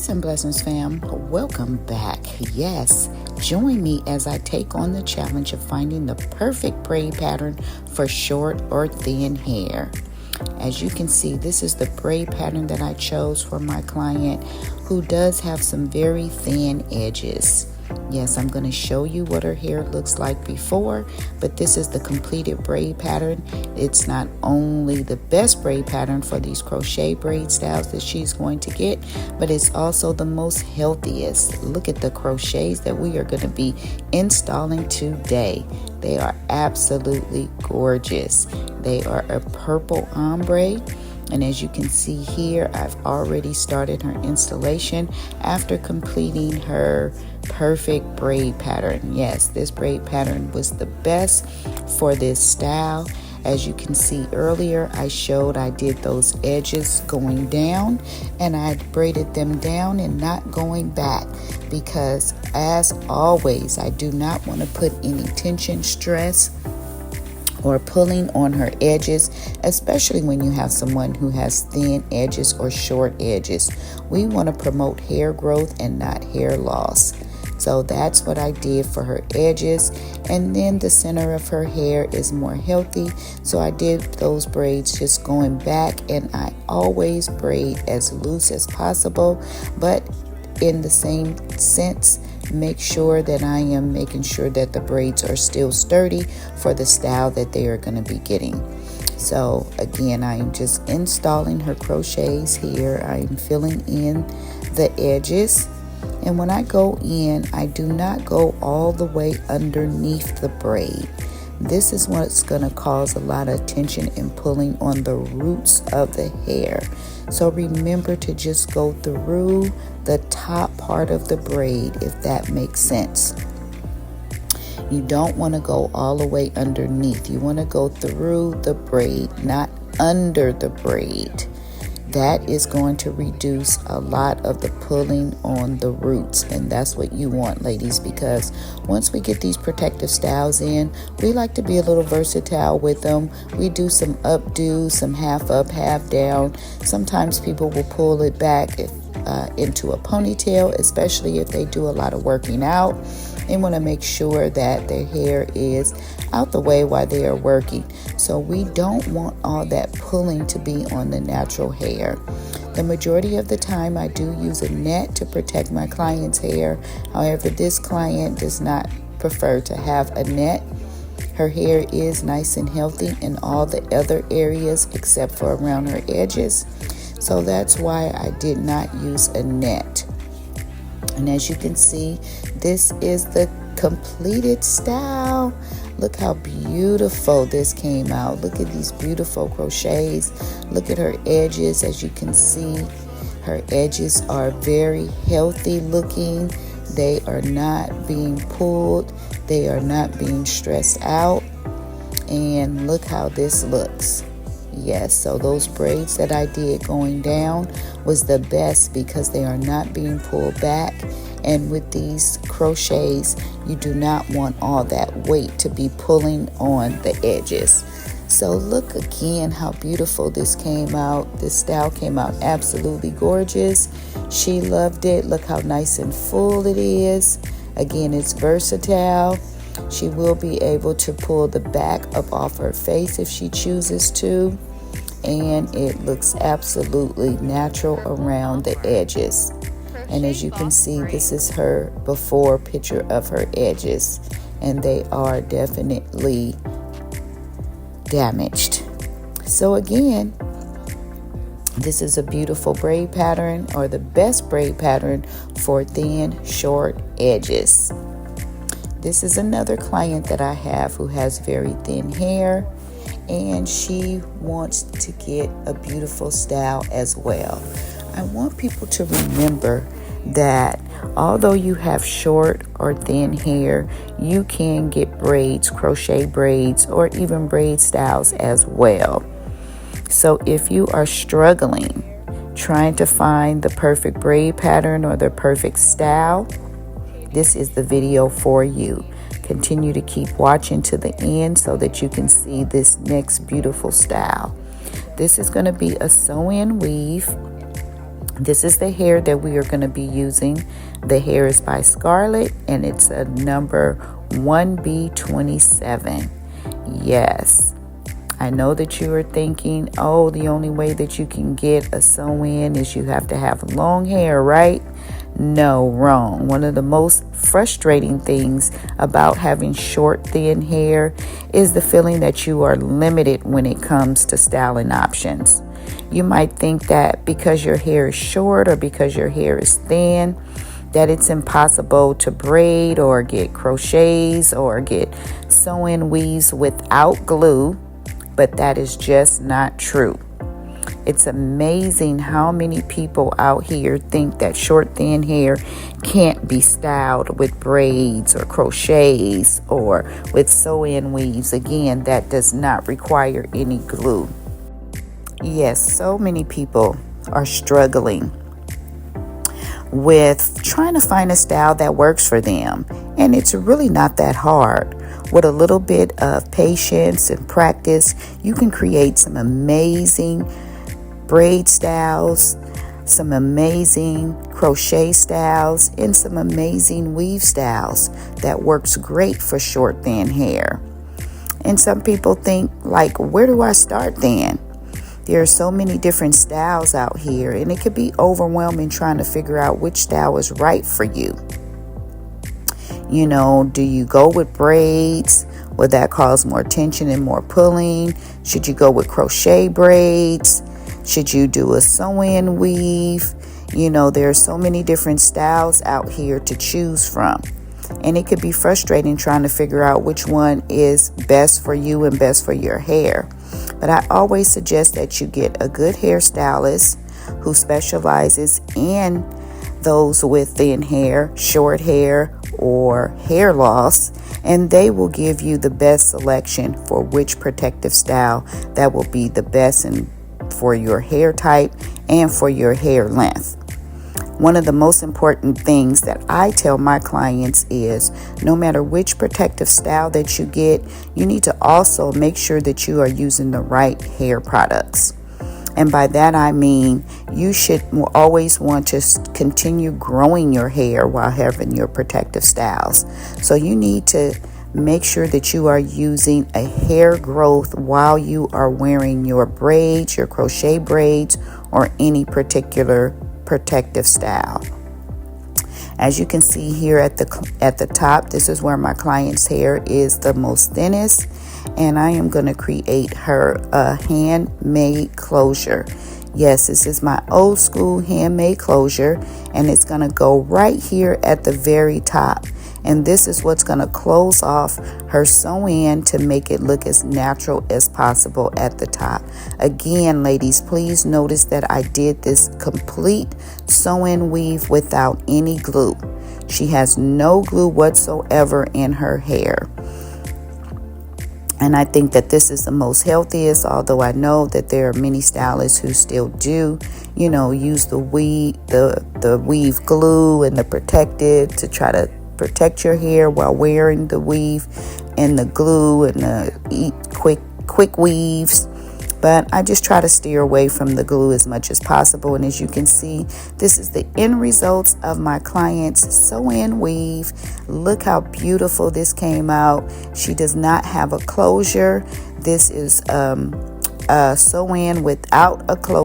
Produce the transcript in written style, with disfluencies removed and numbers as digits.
Peace and blessings, fam. Welcome back. Yes, join me as I take on the challenge of finding the perfect braid pattern for short or thin hair. As you can see, this is the braid pattern that I chose for my client who does have some very thin edges. Yes, I'm going to show you what her hair looks like before, but this is the completed braid pattern. It's not only the best braid pattern for these crochet braid styles that she's going to get, but it's also the most healthiest. Look at the crochets that we are going to be installing today. They are absolutely gorgeous. They are a purple ombre. And as you can see here, I've already started her installation after completing her perfect braid pattern. Yes, this braid pattern was the best for this style. As you can see earlier, I did those edges going down, and I braided them down and not going back, because as always, I do not want to put any tension, stress, or pulling on her edges, especially when you have someone who has thin edges or short edges. We want to promote hair growth and not hair loss. So that's what I did for her edges. And then the center of her hair is more healthy, so I did those braids just going back, and I always braid as loose as possible, but in the same sense, make sure that I am making sure that the braids are still sturdy for the style that they are going to be getting. So again, I am just installing her crochets here. I am filling in the edges, and when I go in, I do not go all the way underneath the braid. This is what's going to cause a lot of tension and pulling on the roots of the hair. So remember to just go through the top part of the braid, if that makes sense. You don't want to go all the way underneath. You want to go through the braid, not under the braid. That is going to reduce a lot of the pulling on the roots, and that's what you want, ladies, because once we get these protective styles in, we like to be a little versatile with them. We do some updo, some half up, half down. Sometimes people will pull it back into a ponytail, especially if they do a lot of working out. They want to make sure that their hair is out the way while they are working. So we don't want all that pulling to be on the natural hair. The majority of the time, I do use a net to protect my client's hair. However, this client does not prefer to have a net. Her hair is nice and healthy in all the other areas except for around her edges. So that's why I did not use a net. And as you can see, this is the completed style. Look how beautiful this came out. Look at these beautiful crochets. Look at her edges. As you can see, her edges are very healthy looking. They are not being pulled. They are not being stressed out. And look how this looks. Yes, so those braids that I did going down was the best because they are not being pulled back. And with these crochets, you do not want all that weight to be pulling on the edges. So look again how beautiful this came out. This style came out absolutely gorgeous. She loved it. Look how nice and full it is. Again, it's versatile. She will be able to pull the back up off her face if she chooses to. And it looks absolutely natural around the edges. And as you can see, this is her before picture of her edges. And they are definitely damaged. So again, this is a beautiful braid pattern, or the best braid pattern for thin, short edges. This is another client that I have who has very thin hair, and she wants to get a beautiful style as well. I want people to remember that although you have short or thin hair, you can get braids, crochet braids, or even braid styles as well. So if you are struggling trying to find the perfect braid pattern or the perfect style, this is the video for you. Continue to keep watching to the end so that you can see this next beautiful style. This is going to be a sew-in weave. This is the hair that we are going to be using. The hair is by Scarlett, and it's a number 1B27. Yes, I know that you are thinking, oh, the only way that you can get a sew-in is you have to have long hair, right? No, wrong. One of the most frustrating things about having short, thin hair is the feeling that you are limited when it comes to styling options. You might think that because your hair is short or because your hair is thin, that it's impossible to braid or get crochets or get sew-in weaves without glue, but that is just not true. It's amazing how many people out here think that short, thin hair can't be styled with braids or crochets or with sew-in weaves. Again, that does not require any glue. Yes, so many people are struggling with trying to find a style that works for them. And it's really not that hard. With a little bit of patience and practice, you can create some amazing braid styles, some amazing crochet styles, and some amazing weave styles that works great for short, thin hair. And some people think, like, where do I start then? There are so many different styles out here, and it could be overwhelming trying to figure out which style is right for you. You know, do you go with braids? Will that cause more tension and more pulling? Should you go with crochet braids? Should you do a sew-in weave? You know, there are so many different styles out here to choose from. And it could be frustrating trying to figure out which one is best for you and best for your hair. But I always suggest that you get a good hairstylist who specializes in those with thin hair, short hair, or hair loss, and they will give you the best selection for which protective style that will be the best for your hair type and for your hair length. One of the most important things that I tell my clients is no matter which protective style that you get, you need to also make sure that you are using the right hair products. And by that I mean you should always want to continue growing your hair while having your protective styles. So you need to make sure that you are using a hair growth while you are wearing your braids, your crochet braids, or any particular protective style. As you can see here at the top, this is where my client's hair is the most thinnest, and I am going to create her a handmade closure. Yes, this is my old school handmade closure, and it's going to go right here at the very top. And this is what's going to close off her sew-in to make it look as natural as possible at the top. Again, ladies, please notice that I did this complete sew-in weave without any glue. She has no glue whatsoever in her hair. And I think that this is the most healthiest, although I know that there are many stylists who still do, you know, use the weave glue and the protective to try to protect your hair while wearing the weave and the glue and the quick weaves. But I just try to steer away from the glue as much as possible. And as you can see, this is the end results of my client's sew-in weave. Look how beautiful this came out. She does not have a closure. This is a sew-in without a closure.